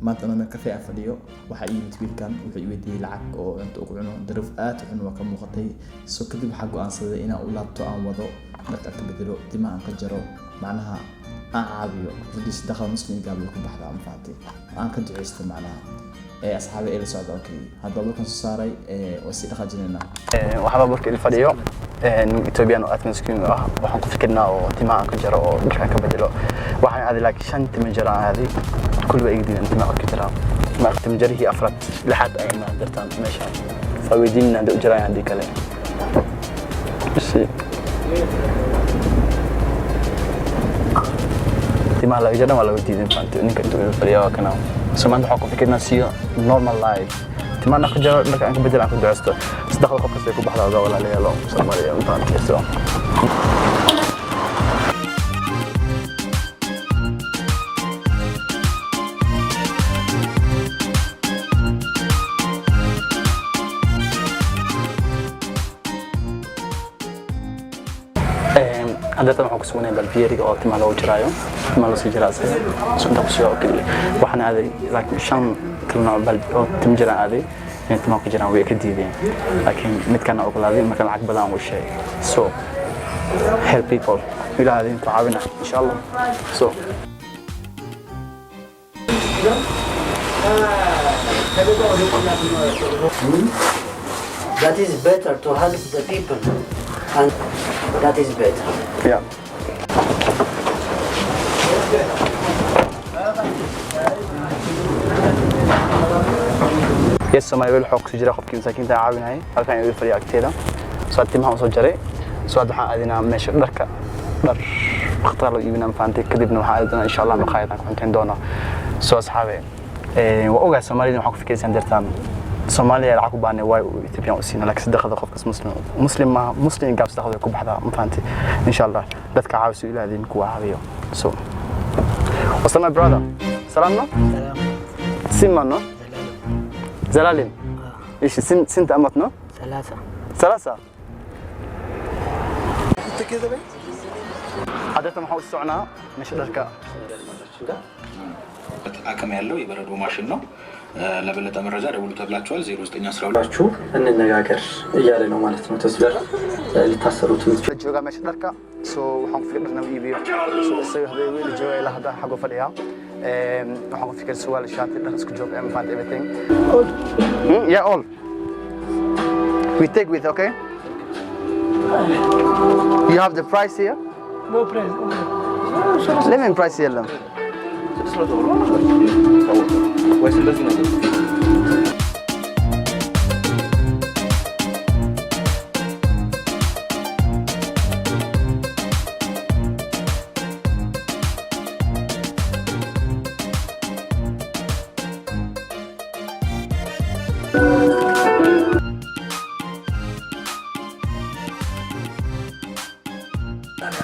maanta ana kafee fadhiyo waxa ii yimid wiilkan wuxuu ii weydiiyay lacag oo inta uu cuno daraf aad u xun waa ka muuqatay soo kadib waxa go'aansaday inaan u laabto aan wado dharka ka bedelo timaha aan ka jaro macnaha aan caabiyo hadii sadaqada muslimka gaab ku baxdaa aan faatay aan ka duceysto macnaha asxaabi ee la socda okay hadda markaan soo saaray oo si dhaqajinayna waxba markii fadhiyo Ethiopian oo atmosphere waxaan ku fikirnaa oo timaha aan ka jaro oo dharka ka bedelo waxaan aadi laakiin 5 timo jaro aadi kullu ay gidin timaha ka jaro ma timo jarihi afrad lixad ay ma dartaan meesha fawidina dad jiraan hadii kale timaha la jaro wala wadiidin faanto ninka intuu fadhiyo kana سمعت حقوق فكرنا سيو normal life تمام نخجر لك أنك بدل أنك درسته صدق الخوف كسبك وبحلا ولا ليه لا سماري أنت كسو هذا طبعا كسونا بالفيري أو تما لو جرايو تما لو سجراسة سنتا كسيو كل وحنا هذا لكن شان كلنا بال أو تمجرا هذا يعني تما كجرا ويكديدين لكن متكنا أقول هذا مكان العقب بدان وشيء so help people إلى هذه تعاوننا إن شاء الله so that is better to help the people and that is better. Yeah. Yes, so my will حق سجرا خب كم ساكن تعاون هاي هالكان يقول فريق كتير سو تيمها وصل جري سو هذا حقنا ماشي درك در اختاروا يبينا فانتي كذبنا وحاولنا إن شاء الله مخايطنا كون دونا سو أصحابي وأوجع سومالي نحق في كيس عندنا سوماليا العقوبانة واي Ethiopian وسينا لكن صدقة قف مسلم قاب صدقة كوب حدا مفانتي إن شاء الله دتك عاوز إلى هذه كوا هذيو so وصلنا brother سلامنا سلام سيمانو زلالين إيش سنت أمتنا ثلاثة أنت كذا بي عادة محاول السعنا مش دركا أكمل يلو يبردو ماشينه ለበለጠ መረጃ ደውሉ ተብላችኋል 0912 እንነጋገር እያለ ነው ማለት ነው ተስበር ልታሰሩት ጆጋ መሽደርካ ሶ waxaan fikir inuu iibiyo soo isaga habeeyay jooga ila hada xago fadhiya waxaan fikir su'aal shaati dhar isku joog and find everything yeah all we take with okay you have the price here no price lemon price here ወይስ እንደዚህ ነው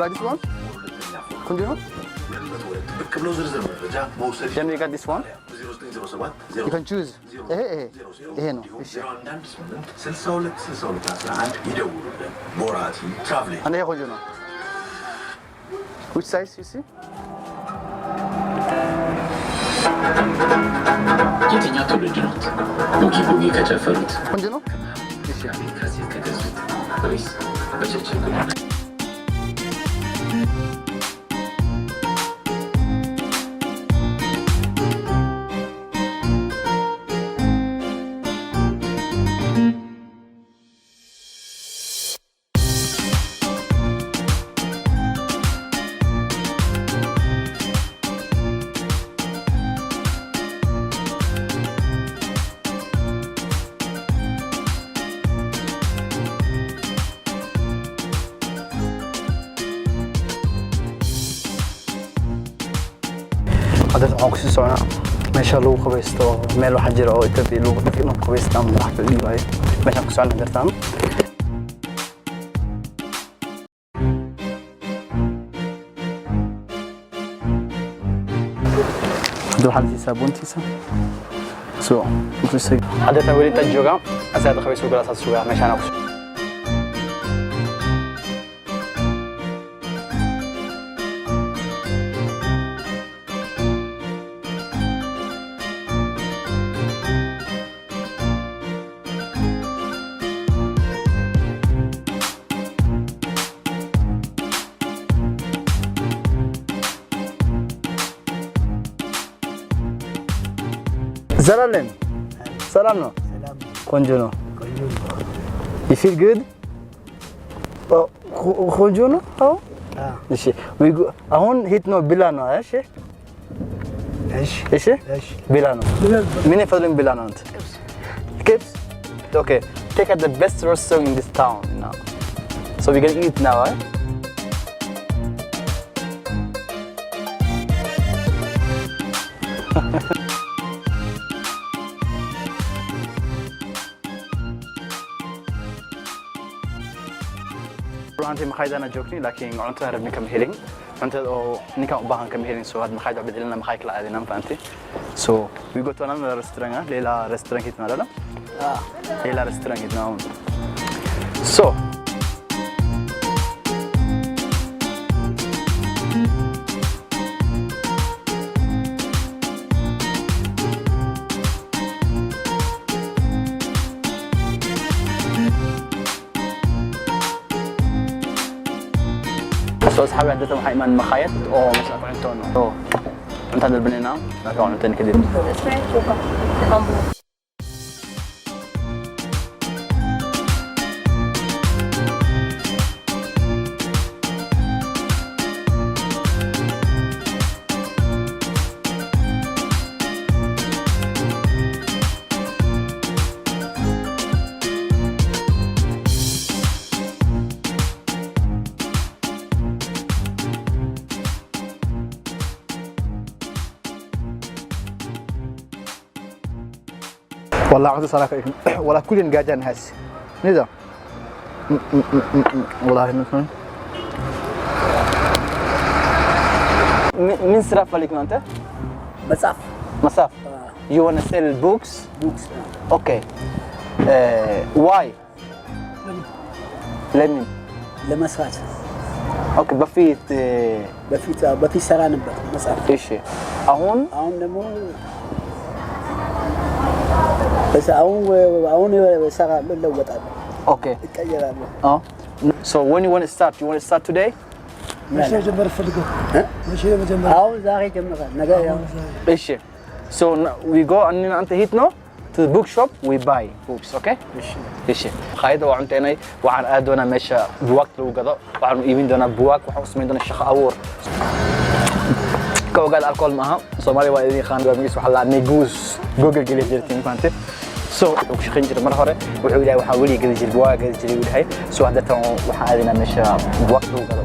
Like this one? Continue? Then we got this one. You can choose. No. And here, which size you see? የትኛው ትውልድ ነው ቡጊ ቡጊ ከጨፈሩት Continue? ከዚህ ከገዙት ወይስ በቸቸ هذا عقص سونا ما شاء الله خبيستو ماله حجر أو تبي لو تكلم خبيستام راح تلي باي ما شاء الله سونا درتام دو حد يسابون تيسا سو مفيش هذا تقولي تجوجا أساعد خبيستو كلا أساس شوية ما شاء الله Zaralen. Salam no. ቆንጆ ነው. You feel good? ቆንጆ ነው? አዎ. እሺ we go አሁን ሂት ነው ብላ ነው እሺ እሺ ብላ ነው ምን ይፈልግ ብላ ነው አንተ kids okay take at the best restaurant in this town now so we can eat now right? أنت مخايدنا جوكني لكن أنت هربني كم هيلين أنت أو نكام بحن كم هيلين سو هاد مخايد بدلنا مخايك لا أدينا فأنتي so we go to another restaurant ليلا restaurant كتنا لا ليلا restaurant كتنا هون so أصحابي عندهم حيمان مخايط أو مش أفعلتونه أو أنت هذا البنينا لا كانوا تاني كده والله عندي صراحة ولا كل نجاجان هاس نيدا والله مثلا من صرف عليك أنت؟ مساف you wanna sell books okay why لمن لمسات اوكي بفيت سران مساف ايش اهون دمو بس أون سرع للوت okay so when you want to start today مش جمر فلقو مش جمر أو زاغي جمر نجايا إيش so we go أننا أنت هيتنا to the bookshop we buy books okay إيش خايدة وعنتنا وعن أدونا مشى بوقت لو قضاء وعن يمين دونا بواك وحوسمين دونا الشقة أبور كو قال الكل معها Soomaali waa idin qaan go'aamiis waxa la negus Google gali jirtiin faante so wuxuu shaqeyn jiray mar hore wuxuu ilaahay waxa wali gali jiray waa gali jiray ilaahay so hadda tan waxa aadina meesha waqti uu galo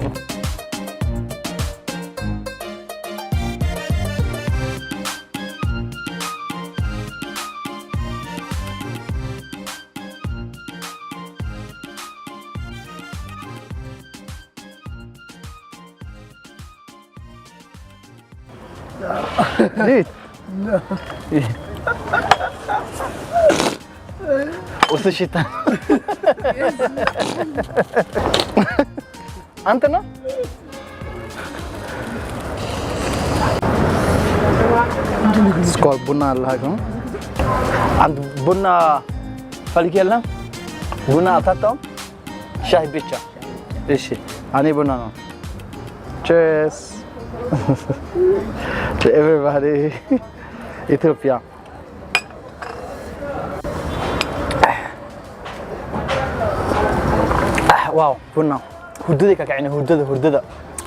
ليه؟ وش الشيطان؟ أنت نا؟ سكول بنا الله كم؟ عند بنا فلكيلنا؟ بنا أتاتهم؟ شاي بيتشا إيش؟ أنا بنا نا cheers to everybody Ethiopia wow بنا هدودي كأنه هدودة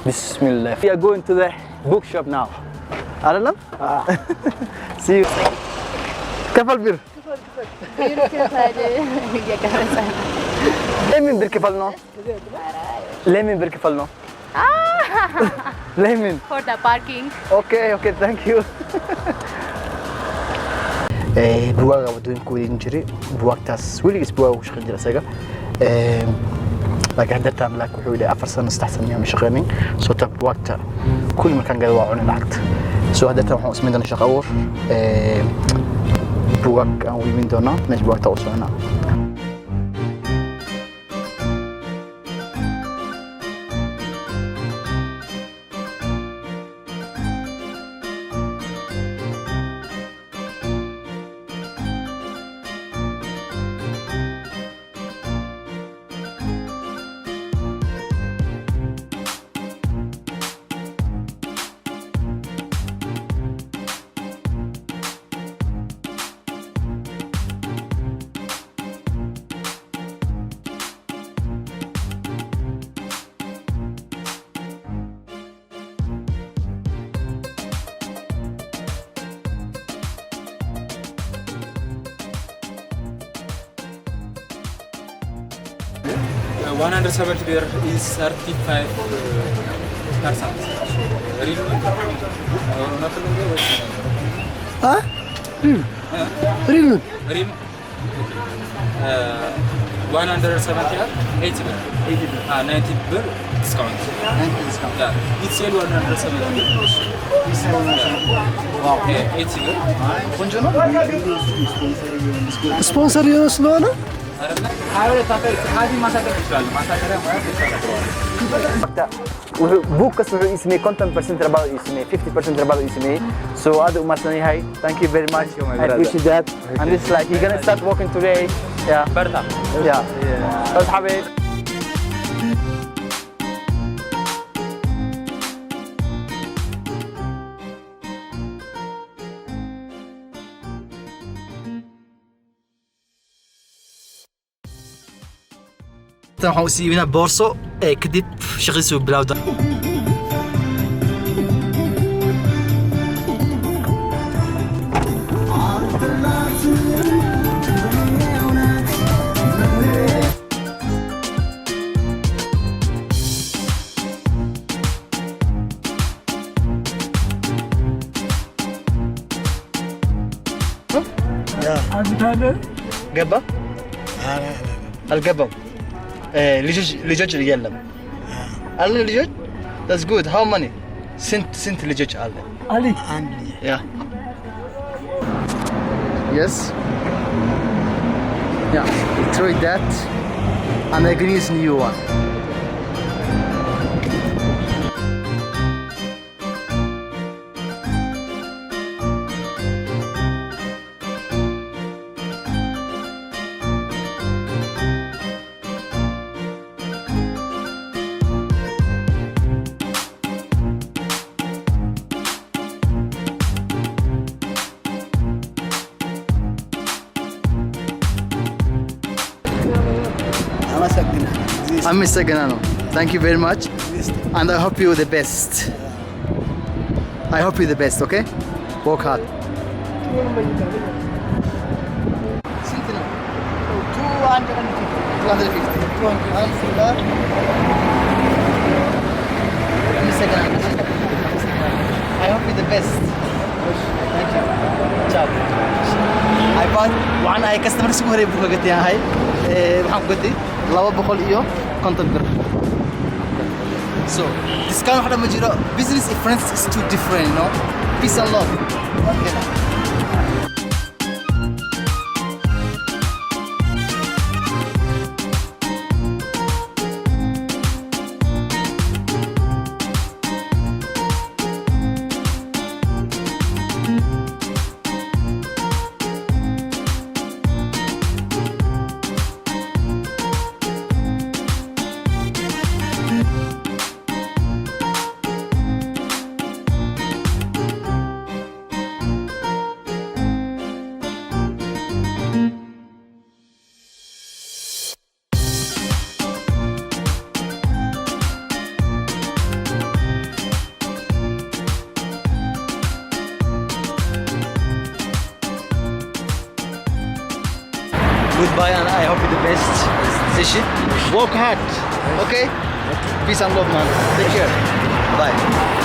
بسم الله we are going to the bookshop now أعلم see you كفل بير لمن بير كفلنا لمن بير كفلنا Lemon. For the parking. Okay, thank you. بواقع ودون كوين جري بواقع تاس ولي بواقع وش خنجر سجى لكن هذا تام لك وحولي أفرسنا استحسن يوم شغالين صوت بواقع كل مكان قالوا عون العقد سو هذا تام اسمه دنا شقور بواقع ويمين دونا مش بواقع توصلنا 170 beer is 35%. Real? Ha? Rinun. Real? 170 or 80 beer? 80 beer. 90 beer discount. 90 discount. Yeah. It's sale 170 beer. This is 170. Wow. 80 beer. ቆንጆ ነው። ስፖንሰር የሆነ ስለሆነ Bukas wuxuu ii sameeyey 50% rabada ii sameeyey 50% rabada ii sameeyey so aad u mahadsan yahay thank you very much I appreciate that and it's like you're gonna start working today yeah Berta. yeah بس حبيبي waxaan u siibinaa boorso kadib shaqadiisu bilowda ገባ አልገባም ልጆች የለም አለ ልጆች that's good how many ስንት ልጆች አለ አሊ yeah yes yeah throw that and I can use new one I'm Mr. Ganano. Thank you very much. And I hope you the best. I hope you the best, okay? Work hard. I hope you the best. Thank you. Ciao. I bought one customer سوق هري بوكا قتي هاي waxaan ku gudday 200 iyo 50 bir so discount waxa ma jiro business difference is too different no peace and love okay. Goodbye and I hope you the best session. Work hard, okay? Peace and love, man. Take care. Bye.